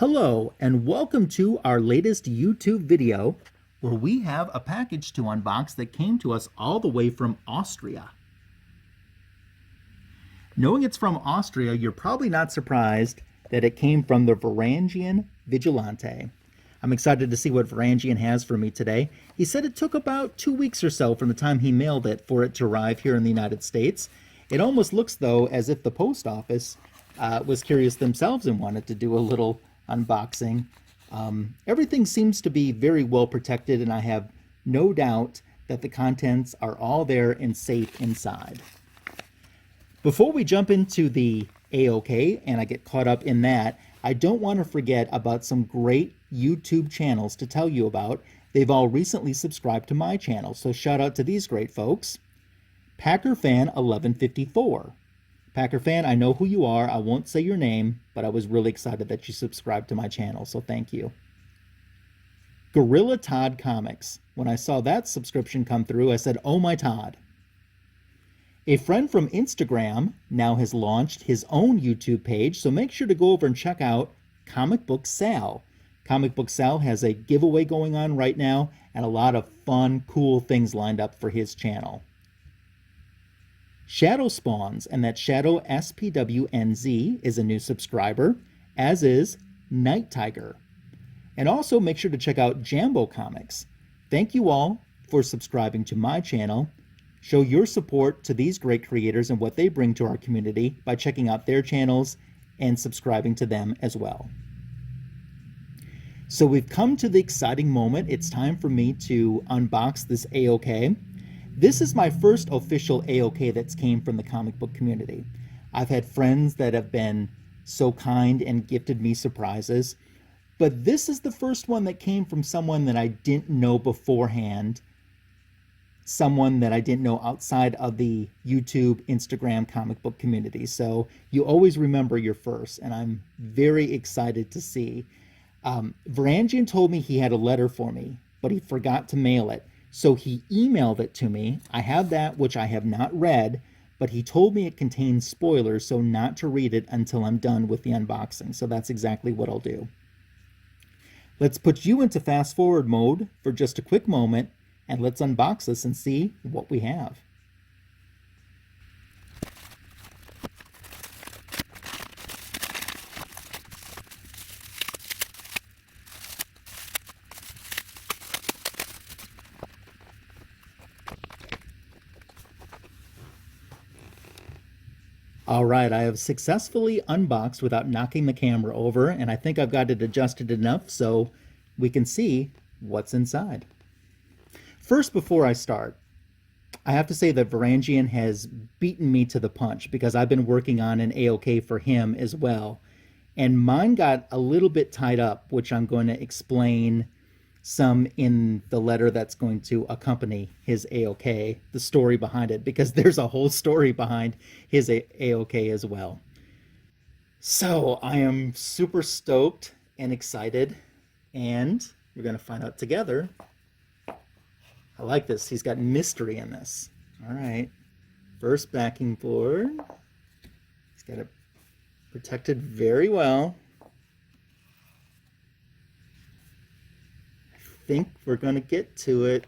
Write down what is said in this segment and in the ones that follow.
Hello, and welcome to our latest YouTube video where we have a package to unbox that came to us all the way from Austria. Knowing it's from Austria, you're probably not surprised that it came from the Varangian Vigilante. I'm excited to see what Varangian has for me today. He said it took about 2 weeks or so from the time he mailed it for it to arrive here in the United States. It almost looks, though, as if the post office was curious themselves and wanted to do a little unboxing. Everything seems to be very well protected, and I have no doubt that the contents are all there and safe inside. Before we jump into the AOK and I get caught up in that, I don't want to forget about some great YouTube channels to tell you about. They've all recently subscribed to my channel, so shout out to these great folks. Packer Fan 1154. Packer Fan, I know who you are. I won't say your name, but I was really excited that you subscribed to my channel, so thank you. Gorilla Todd Comics. When I saw that subscription come through, I said, oh my Todd. A friend from Instagram now has launched his own YouTube page, so make sure to go over and check out Comic Book Sal. Comic Book Sal has a giveaway going on right now and a lot of fun, cool things lined up for his channel. Shadow Spawns, and that Shadow SPWNZ is a new subscriber, as is Night Tiger. And also make sure to check out Jambo Comics. Thank you all for subscribing to my channel. Show your support to these great creators and what they bring to our community by checking out their channels and subscribing to them as well. So we've come to the exciting moment. It's time for me to unbox this AOK. This is my first official AOK that's came from the comic book community. I've had friends that have been so kind and gifted me surprises, but this is the first one that came from someone that I didn't know beforehand, someone that I didn't know outside of the YouTube, Instagram comic book community. So you always remember your first, and I'm very excited to see. Varangian told me he had a letter for me, but he forgot to mail it. So he emailed it to me. I have that, which I have not read, but he told me it contains spoilers, so not to read it until I'm done with the unboxing. So that's exactly what I'll do. Let's put you into fast forward mode for just a quick moment, and let's unbox this and see what we have. All right, I have successfully unboxed without knocking the camera over, and I think I've got it adjusted enough so we can see what's inside. First, before I start, I have to say that Varangian has beaten me to the punch because I've been working on an AOK for him as well, and mine got a little bit tied up, which I'm going to explain some in the letter that's going to accompany his AOK, the story behind it, because there's a whole story behind his AOK as well. So I am super stoked and excited, and we're going to find out together. I like this. He's got mystery in this. All right. First backing board. He's got it protected very well. I think we're going to get to it.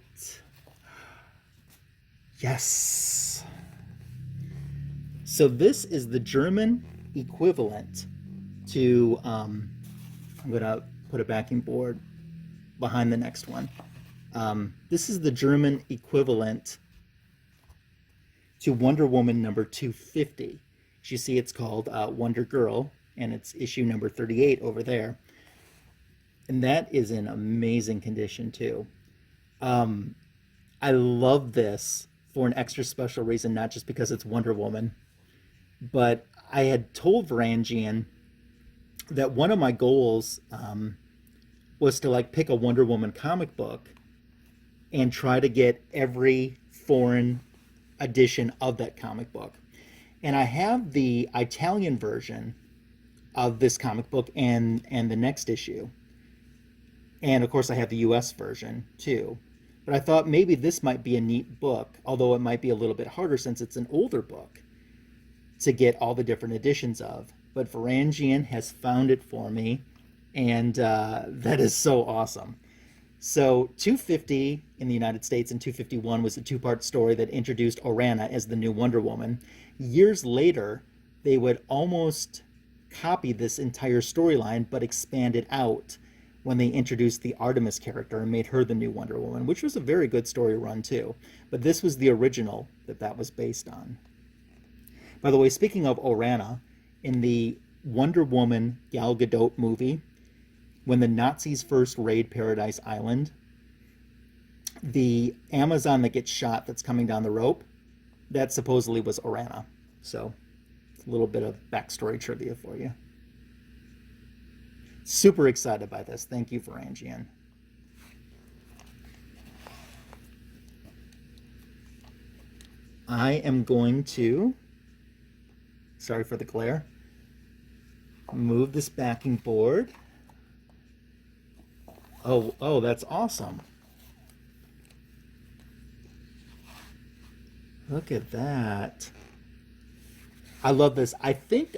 Yes. So this is the German equivalent to, I'm going to put a backing board behind the next one. This is the German equivalent to Wonder Woman number 250. As you see, it's called Wonder Girl, and it's issue number 38 over there. And that is in amazing condition too. I love this for an extra special reason, not just because it's Wonder Woman, but I had told Varangian that one of my goals was to pick a Wonder Woman comic book and try to get every foreign edition of that comic book. And I have the Italian version of this comic book and the next issue. And of course I have the US version too. But I thought maybe this might be a neat book, although it might be a little bit harder since it's an older book to get all the different editions of. But Varangian has found it for me, And that is so awesome. So 250 in the United States and 251 was a two-part story that introduced Orana as the new Wonder Woman. Years later, they would almost copy this entire storyline but expand it out when they introduced the Artemis character and made her the new Wonder Woman, which was a very good story run too. But this was the original that was based on. By the way, speaking of Orana, in the Wonder Woman Gal Gadot movie, when the Nazis first raid Paradise Island, the Amazon that gets shot that's coming down the rope, that supposedly was Orana. So, a little bit of backstory trivia for you. Super excited by this. Thank you, Varangian. I am going to, sorry for the glare, move this backing board. Oh, that's awesome. Look at that. I love this. I think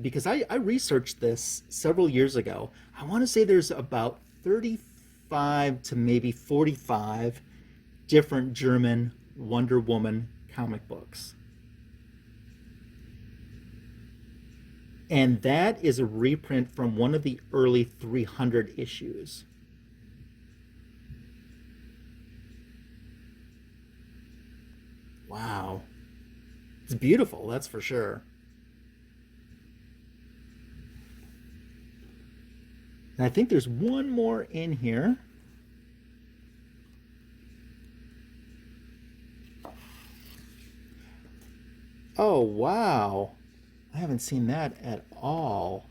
because I researched this several years ago, I want to say there's about 35 to maybe 45 different German Wonder Woman comic books. And that is a reprint from one of the early 300 issues. Wow. It's beautiful, that's for sure. And I think there's one more in here. Oh, wow. I haven't seen that at all.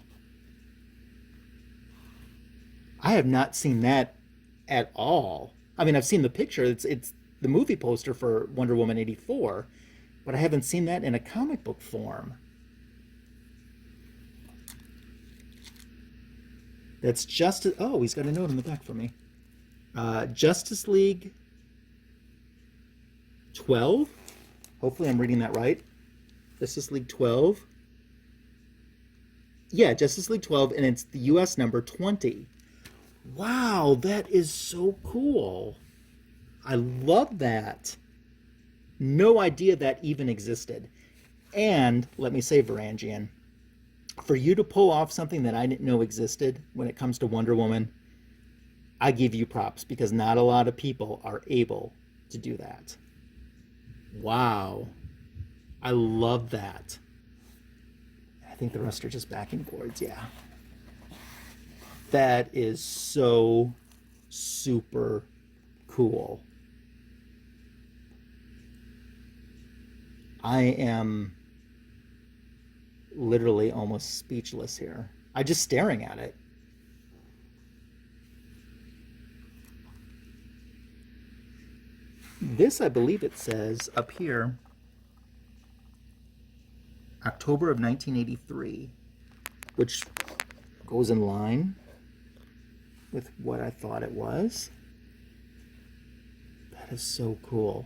I have not seen that at all. I mean, I've seen the picture. It's the movie poster for Wonder Woman 84, but I haven't seen that in a comic book form. That's just, oh, he's got a note on the back for me. Justice League 12. Hopefully I'm reading that right. Justice League 12. Yeah, Justice League 12, and it's the US number 20. Wow, that is so cool. I love that. No idea that even existed. And let me say, Varangian, for you to pull off something that I didn't know existed when it comes to Wonder Woman, I give you props because not a lot of people are able to do that. Wow. I love that. I think the rest are just backing boards, yeah. That is so super cool. I am literally almost speechless here. I'm just staring at it. This, I believe it says up here, October of 1983, which goes in line with what I thought it was. That is so cool.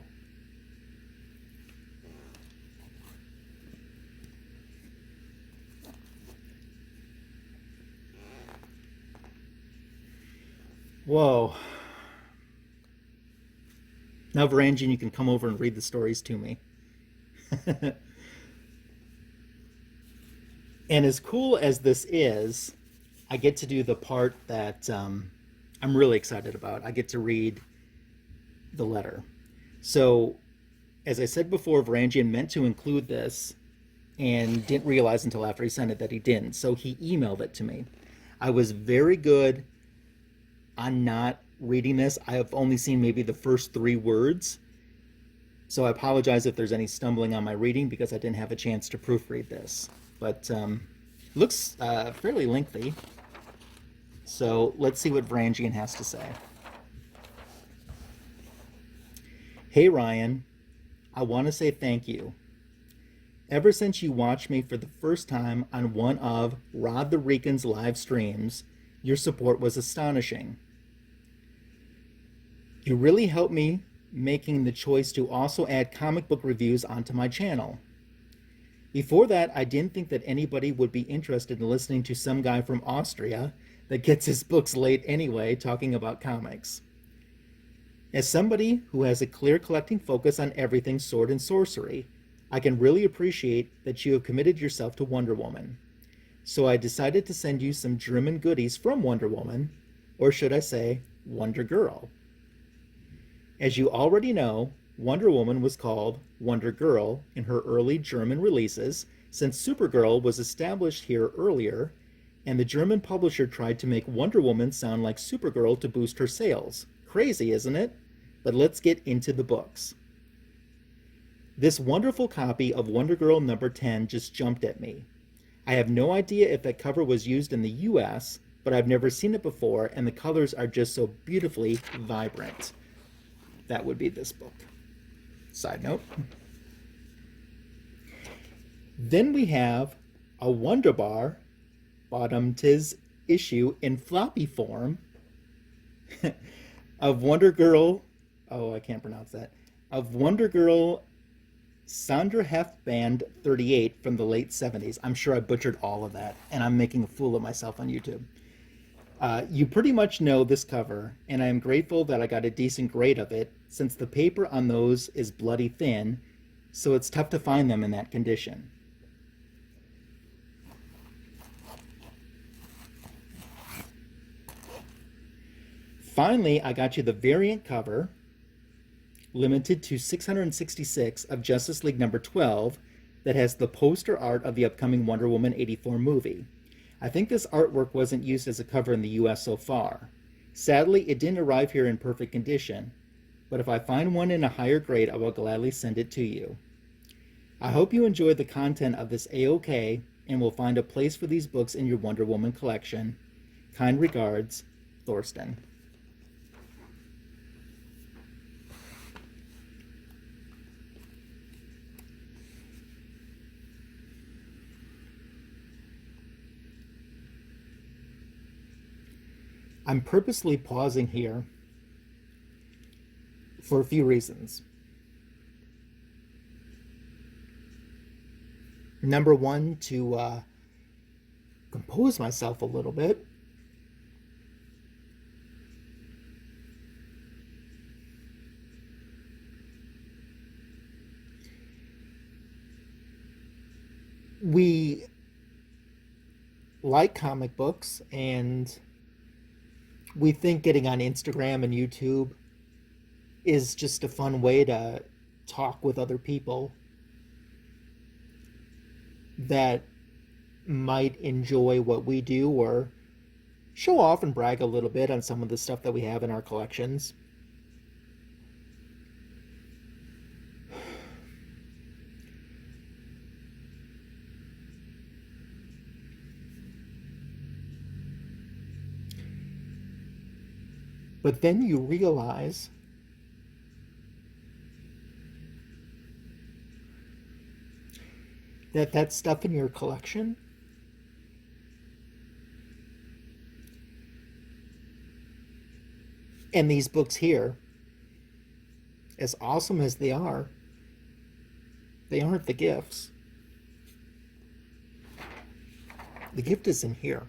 Whoa. Now, Varangian, you can come over and read the stories to me. And as cool as this is, I get to do the part that I'm really excited about. I get to read the letter. So, as I said before, Varangian meant to include this and didn't realize until after he sent it that he didn't. So he emailed it to me. I was very good on not reading this. I have only seen maybe the first 3 words. So I apologize if there's any stumbling on my reading because I didn't have a chance to proofread this. But looks fairly lengthy. So let's see what Varangian has to say. Hey Ryan, I want to say thank you. Ever since you watched me for the first time on one of Rod the Rican's live streams, your support was astonishing. You really helped me making the choice to also add comic book reviews onto my channel. Before that, I didn't think that anybody would be interested in listening to some guy from Austria that gets his books late anyway, talking about comics. As somebody who has a clear collecting focus on everything sword and sorcery, I can really appreciate that you have committed yourself to Wonder Woman. So I decided to send you some German goodies from Wonder Woman, or should I say, Wonder Girl. As you already know, Wonder Woman was called Wonder Girl in her early German releases, since Supergirl was established here earlier, and the German publisher tried to make Wonder Woman sound like Supergirl to boost her sales. Crazy, isn't it? But let's get into the books. This wonderful copy of Wonder Girl number 10 just jumped at me. I have no idea if that cover was used in the US, but I've never seen it before, and the colors are just so beautifully vibrant. That would be this book. Side note. Then we have a Wonder Bar bottom tis issue in floppy form of Wonder Girl, oh, I can't pronounce that, of Wonder Girl Sandra Heft Band 38 from the late 70s. I'm sure I butchered all of that, and I'm making a fool of myself on YouTube. You pretty much know this cover, and I am grateful that I got a decent grade of it, since the paper on those is bloody thin, so it's tough to find them in that condition. Finally, I got you the variant cover, limited to 666, of Justice League number 12, that has the poster art of the upcoming Wonder Woman 84 movie. I think this artwork wasn't used as a cover in the US so far. Sadly, it didn't arrive here in perfect condition, but if I find one in a higher grade, I will gladly send it to you. I hope you enjoyed the content of this AOK and will find a place for these books in your Wonder Woman collection. Kind regards, Thorsten. I'm purposely pausing here for a few reasons. Number one, to compose myself a little bit. We like comic books, and we think getting on Instagram and YouTube is just a fun way to talk with other people that might enjoy what we do, or show off and brag a little bit on some of the stuff that we have in our collections. But then you realize that that stuff in your collection and these books here, as awesome as they aren't the gifts. The gift is in here.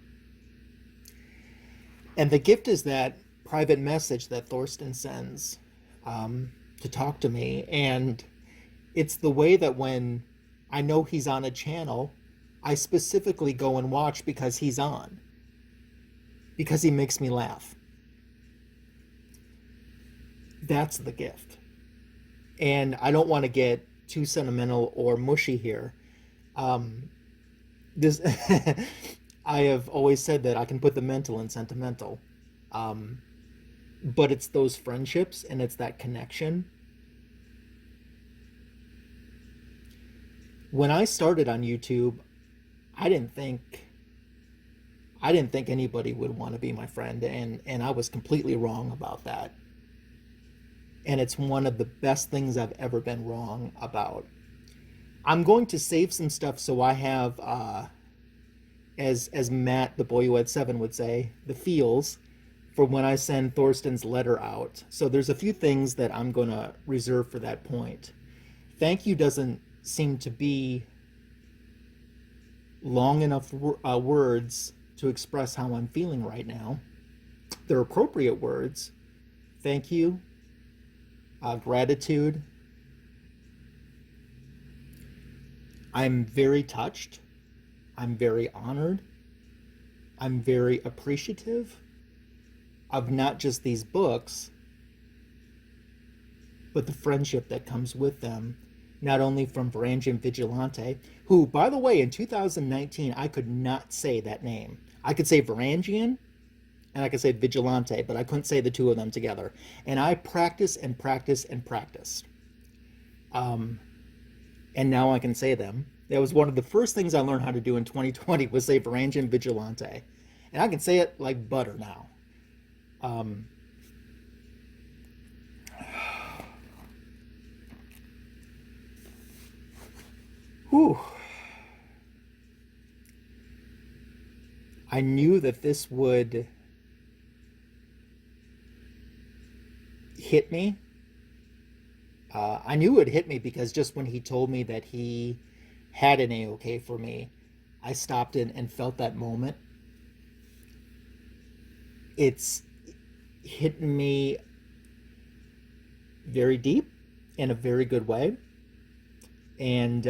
And the gift is that private message that Thorsten sends to talk to me. And it's the way that when I know he's on a channel, I specifically go and watch because he's on. Because he makes me laugh. That's the gift. And I don't want to get too sentimental or mushy here. This I have always said that I can put the mental in sentimental. But it's those friendships and it's that connection. When I started on YouTube, I didn't think anybody would want to be my friend, and I was completely wrong about that. And it's one of the best things I've ever been wrong about. I'm going to save some stuff so I have, as Matt, the boy who had 7, would say, the feels for when I send Thorsten's letter out. So there's a few things that I'm going to reserve for that point. Thank you doesn't seem to be long enough words to express how I'm feeling right now. They're appropriate words. Thank you, gratitude. I'm very touched. I'm very honored. I'm very appreciative of not just these books, but the friendship that comes with them, not only from Varangian Vigilante, who, by the way, in 2019, I could not say that name. I could say Varangian and I could say Vigilante, but I couldn't say the two of them together. And I practiced and practiced and practiced. And now I can say them. That was one of the first things I learned how to do in 2020 was say Varangian Vigilante. And I can say it like butter now. Whew. I knew that this would hit me. I knew it would hit me because just when he told me that he had an AOK for me, I stopped and felt that moment. It's hit me very deep in a very good way. And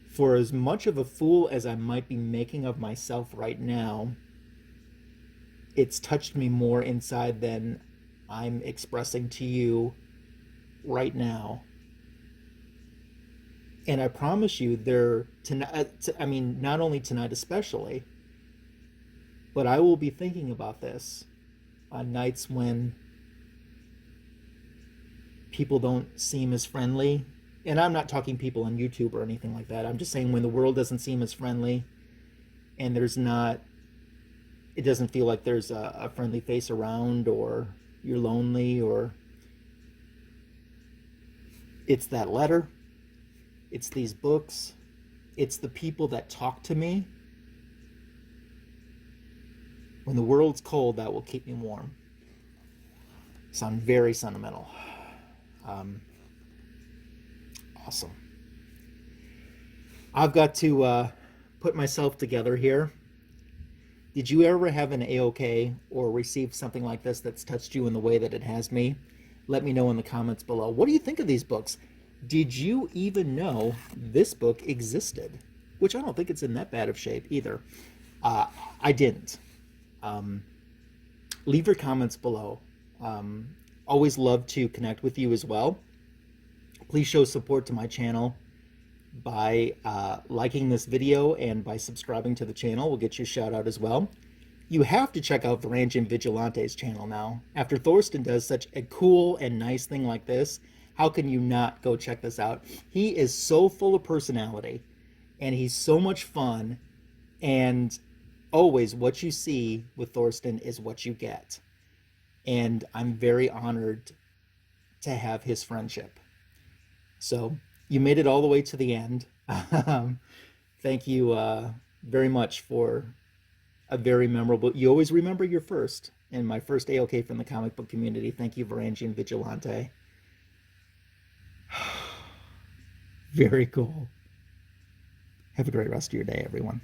for as much of a fool as I might be making of myself right now, it's touched me more inside than I'm expressing to you right now. And I promise you, not only tonight especially, but I will be thinking about this on nights when people don't seem as friendly. And I'm not talking people on YouTube or anything like that. I'm just saying when the world doesn't seem as friendly and it doesn't feel like there's a friendly face around, or you're lonely, or it's that letter, it's these books, it's the people that talk to me. When the world's cold, that will keep me warm. Sound very sentimental. Awesome. I've got to put myself together here. Did you ever have an AOK or receive something like this that's touched you in the way that it has me? Let me know in the comments below. What do you think of these books? Did you even know this book existed? Which I don't think it's in that bad of shape either. I didn't. Leave your comments below. Always love to connect with you as well. Please show support to my channel by liking this video, and by subscribing to the channel. We'll get you a shout out as well. You have to check out Varangian Vigilante's channel now. After Thorsten does such a cool and nice thing like this, how can you not go check this out? He is so full of personality, and he's so much fun, and always what you see with Thorsten is what you get. And I'm very honored to have his friendship. So you made it all the way to the end. Thank you very much for a very memorable... You always remember your first, and my first AOK from the comic book community. Thank you, Varangian Vigilante. Very cool. Have a great rest of your day, everyone.